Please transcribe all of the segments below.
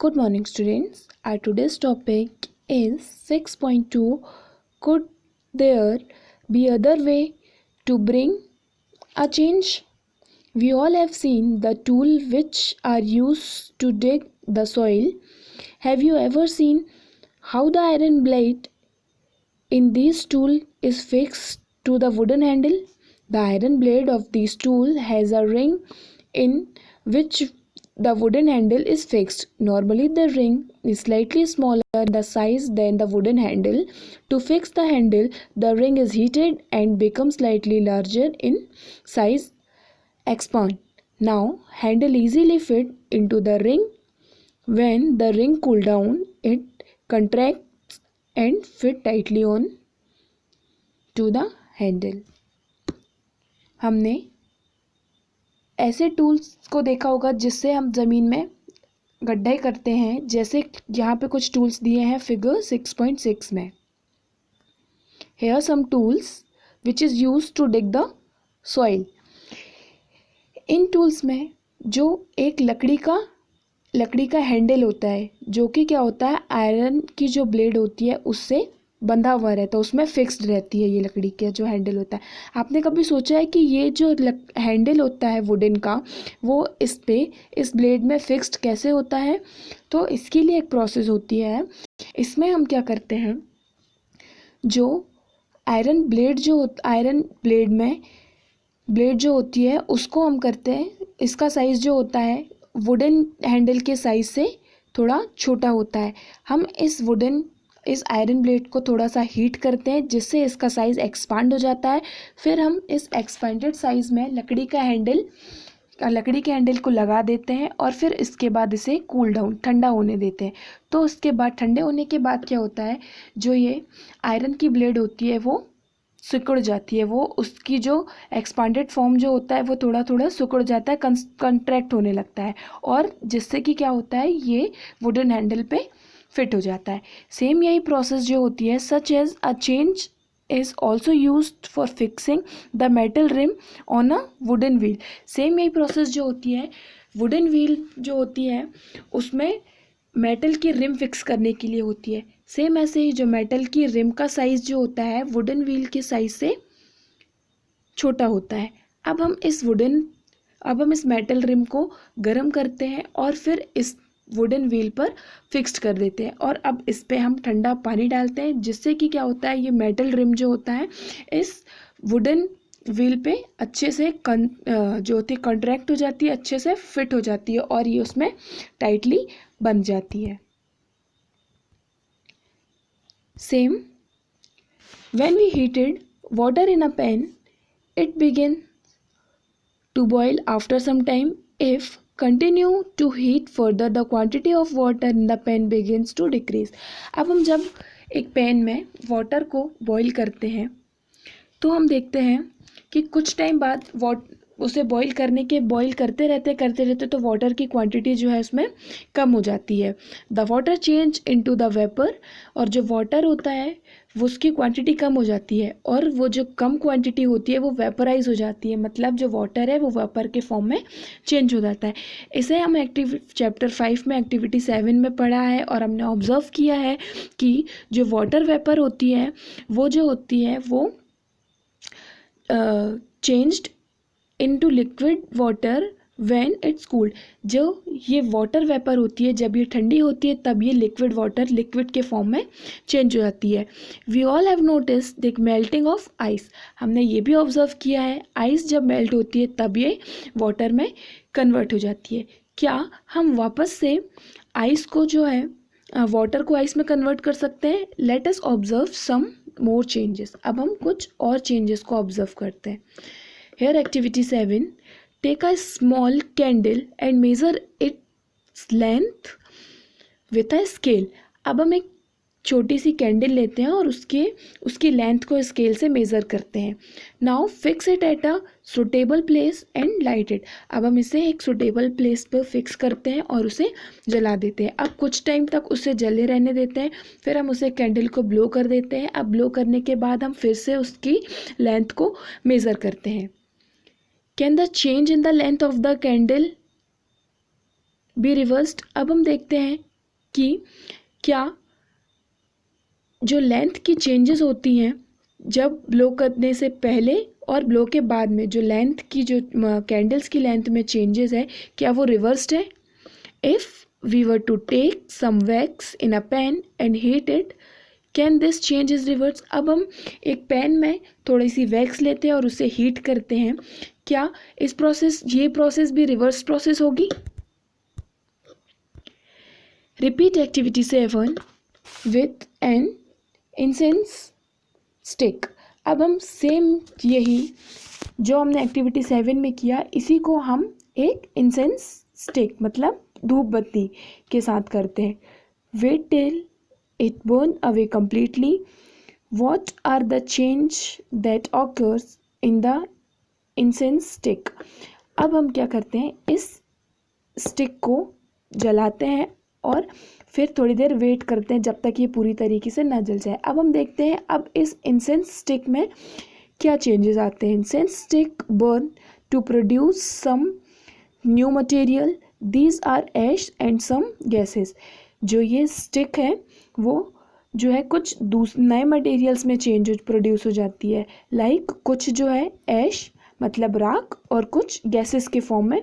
Good morning, students. Our today's topic is 6.2. Could there be other way to bring a change? We all have seen the tool which are used to dig the soil. Have you ever seen how the iron blade in this tool is fixed to the wooden handle? The iron blade of this tool has a ring in which the wooden handle is fixed. Normally the ring is slightly smaller in the size than the wooden handle. To fix the handle, the ring is heated and becomes slightly larger in size. Expand. Now handle easily fit into the ring. When the ring cool down, it contracts and fit tightly on to the handle. हमने ऐसे tools को देखा होगा जिससे हम ज़मीन में गड्ढे करते हैं, जैसे यहाँ पे कुछ टूल्स दिए हैं फिगर 6.6 में. Here some tools which is used to dig the soil. In tools में जो एक लकड़ी का हैंडल होता है, जो कि क्या होता है, आयरन की जो ब्लेड होती है उससे बंधा हुआ रहता है, उसमें फिक्स्ड रहती है ये लकड़ी का जो हैंडल होता है. आपने कभी सोचा है कि ये जो हैंडल होता है वुडन का, वो इस ब्लेड में फिक्स्ड कैसे होता है? तो इसके लिए एक प्रोसेस होती है. इसमें हम क्या करते हैं, जो आयरन ब्लेड जो होती है उसको हम करते हैं, इसका साइज़ जो होता है वुडन हैंडल के साइज़ से थोड़ा छोटा होता है. हम इस आयरन ब्लेड को थोड़ा सा हीट करते हैं जिससे इसका साइज़ एक्सपांड हो जाता है. फिर हम इस एक्सपेंडेड साइज़ में लकड़ी के हैंडल को लगा देते हैं और फिर इसके बाद इसे कूल डाउन ठंडा होने देते हैं. तो उसके बाद ठंडे होने के बाद क्या होता है, जो ये आयरन की ब्लेड होती है वो सिकुड़ जाती है, वो उसकी जो एक्सपांडेड फॉर्म जो होता है वो थोड़ा थोड़ा सिकुड़ जाता है, कंट्रैक्ट होने लगता है, और जिससे कि क्या होता है, ये वुडन हैंडल पे फिट हो जाता है. सेम यही प्रोसेस जो होती है, such as a change is also used for fixing the metal rim on a wooden wheel. Same यही प्रोसेस जो होती है, वुडन व्हील जो होती है उसमें मेटल की रिम फिक्स करने के लिए होती है. सेम ऐसे ही जो मेटल की रिम का साइज़ जो होता है वुडन व्हील के साइज़ से छोटा होता है. अब हम इस मेटल रिम को गर्म करते हैं और फिर इस वुडन व्हील पर फिक्स्ड कर देते हैं, और अब इस पे हम ठंडा पानी डालते हैं जिससे कि क्या होता है, ये मेटल रिम जो होता है इस वुडन व्हील पे अच्छे से जो होती है कॉन्ट्रैक्ट हो जाती है, अच्छे से फिट हो जाती है और ये उसमें टाइटली बन जाती है. Same when we heated water in a pan, it begins to boil after some time. If continue to heat further, the quantity of water in the pan begins to decrease. अब हम जब एक pan में water को boil करते हैं तो हम देखते हैं कि कुछ टाइम बाद उसे बॉईल करते रहते तो वाटर की क्वांटिटी जो है उसमें कम हो जाती है. The water change into the vapour, और जो वाटर होता है वो उसकी क्वांटिटी कम हो जाती है और वो जो कम क्वांटिटी होती है वो वेपराइज हो जाती है, मतलब जो वाटर है वो वेपर के फॉर्म में चेंज हो जाता है. इसे हम चैप्टर 5 में एक्टिविटी 7 में पढ़ा है और हमने ऑब्जर्व किया है कि जो वाटर वेपर होती है वो changed into liquid water when it's cooled. जो ये वाटर वेपर होती है जब ये ठंडी होती है तब ये लिक्विड के फॉर्म में चेंज हो जाती है. We all have notice the melting of ice. हमने ये भी ऑब्जर्व किया है, आइस जब मेल्ट होती है तब ये वाटर में कन्वर्ट हो जाती है. क्या हम वापस से आइस को जो है वाटर को आइस में कन्वर्ट कर सकते हैं? Let us observe some more changes. अब हम कुछ और चेंजेस को ऑब्जर्व करते हैं. Here activity 7, take a small candle and measure its length with a scale. अब हम एक छोटी सी कैंडल लेते हैं और उसकी लेंथ को स्केल से मेज़र करते हैं. Now fix it at a suitable place and light it. अब हम इसे एक सुटेबल प्लेस पर फिक्स करते हैं और उसे जला देते हैं. अब कुछ टाइम तक उसे जले रहने देते हैं, फिर हम उसे कैंडल को ब्लो कर देते हैं. अब ब्लो करने के बाद हम फिर से उसकी लेंथ को मेज़र करते हैं. Can the change in the length of the candle be reversed. अब हम देखते हैं कि क्या जो लेंथ की चेंजेस होती हैं जब ब्लो करने से पहले और ब्लो के बाद में, जो लेंथ की, जो कैंडल्स की लेंथ में चेंजेस है, क्या वो रिवर्स्ड है? If we were to take some wax in a pan and heat it, can this change is reverse? अब हम एक पैन में थोड़ी सी वैक्स लेते हैं और उसे हीट करते हैं, क्या ये प्रोसेस भी रिवर्स प्रोसेस होगी? Repeat activity 7 with an incense stick. अब हम सेम यही जो हमने एक्टिविटी 7 में किया, इसी को हम एक इंसेंस स्टिक मतलब धूप बत्ती के साथ करते हैं। Wait till it burn away completely. What are the change that occurs in the incense stick? अब हम क्या करते हैं, इस स्टिक को जलाते हैं और फिर थोड़ी देर वेट करते हैं जब तक ये पूरी तरीके से ना जल जाए। अब हम देखते हैं अब इस इंसेंस स्टिक में क्या चेंजेस आते हैं। Incense stick burn to produce some new material, these are ash and some gases. जो ये स्टिक है वो जो है कुछ नए मटेरियल्स में प्रोड्यूस हो जाती है, लाइक कुछ जो है ऐश मतलब राख और कुछ गैसेस के फॉर्म में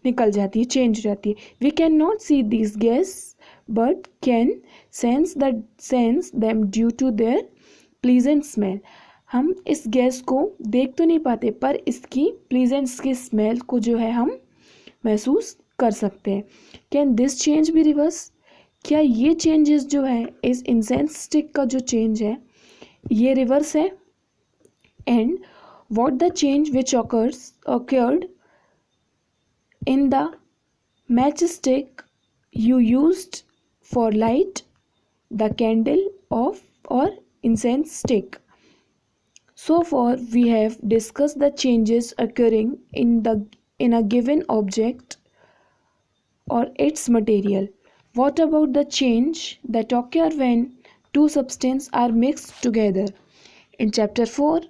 निकल जाती है, चेंज हो जाती है। We can not see this gas but can sense them due to their pleasant smell. हम इस गैस को देख तो नहीं पाते पर इसकी प्लीजेंट की स्मेल को जो है हम महसूस कर सकते हैं। Can this change be reverse? क्या ये चेंजेस जो है इस इंसेंस स्टिक का जो चेंज है ये रिवर्स है? And what the change which occurred in the matchstick you used for light the candle of or incense stick? So far we have discussed the changes occurring in a given object or its material. What about the change that occur when two substances are mixed together? In chapter 4,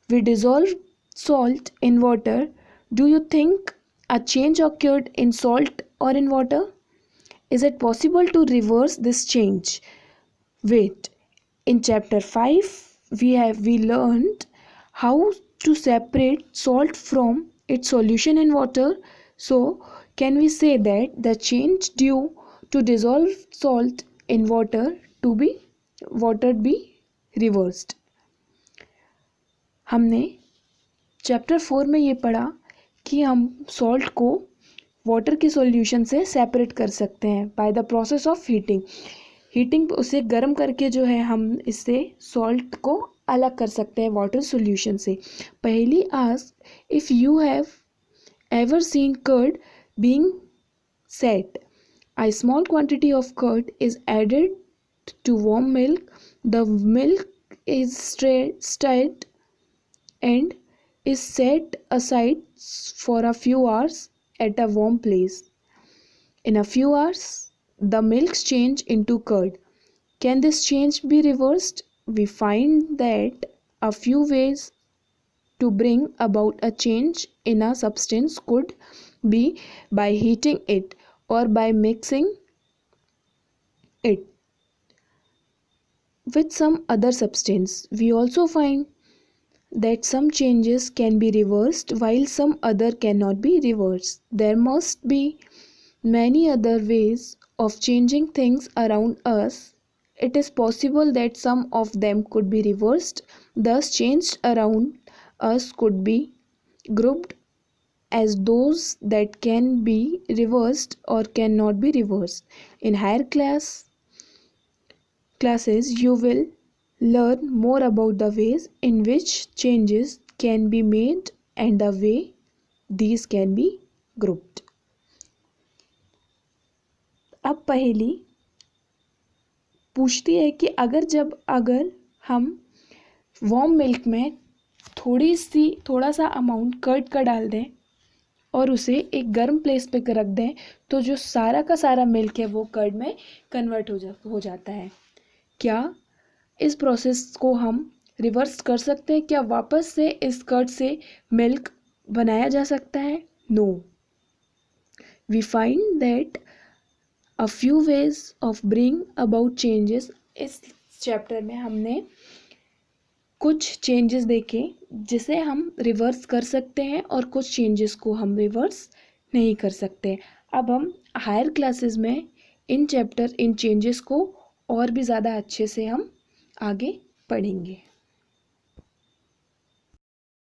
we dissolved salt in water. Do you think a change occurred in salt or in water? Is it possible to reverse this change? Wait, in chapter 5, we learned how to separate salt from its solution in water. So, can we say that the change due to dissolve salt in water be reversed? हमने chapter 4 में ये पढ़ा कि हम salt को water के solution से separate कर सकते हैं by the process of heating उसे गर्म करके जो है हम इससे सॉल्ट को अलग कर सकते हैं वाटर सॉल्यूशन से। पहली ask if you have ever seen curd being set. A small quantity of curd is added to warm milk. The milk is stirred and is set aside for a few hours at a warm place. In a few hours, the milk change into curd. Can this change be reversed? We find that a few ways to bring about a change in a substance could be by heating it or by mixing it with some other substance. We also find that some changes can be reversed while some other cannot be reversed. There must be many other ways of changing things around us. It is possible that some of them could be reversed. Thus, changes around us could be grouped as those that can be reversed or cannot be reversed. In higher classes, you will learn more about the ways in which changes can be made and the way these can be grouped. अब पहेली पूछती है कि अगर हम warm milk में थोड़ा सा अमाउंट कर्ड का डाल दें और उसे एक गर्म प्लेस पे रख दें तो जो सारा का सारा मिल्क है वो कर्ड में कन्वर्ट हो जाता है। क्या इस प्रोसेस को हम रिवर्स कर सकते हैं? क्या वापस से इस कर्ड से मिल्क बनाया जा सकता है? No. We find that a few ways of bring about changes. इस चैप्टर में हमने कुछ चेंजेस देखे जिसे हम रिवर्स कर सकते हैं और कुछ चेंजेस को हम रिवर्स नहीं कर सकते। अब हम हायर क्लासेस में इन चेंजेस को और भी ज़्यादा अच्छे से हम आगे पढ़ेंगे।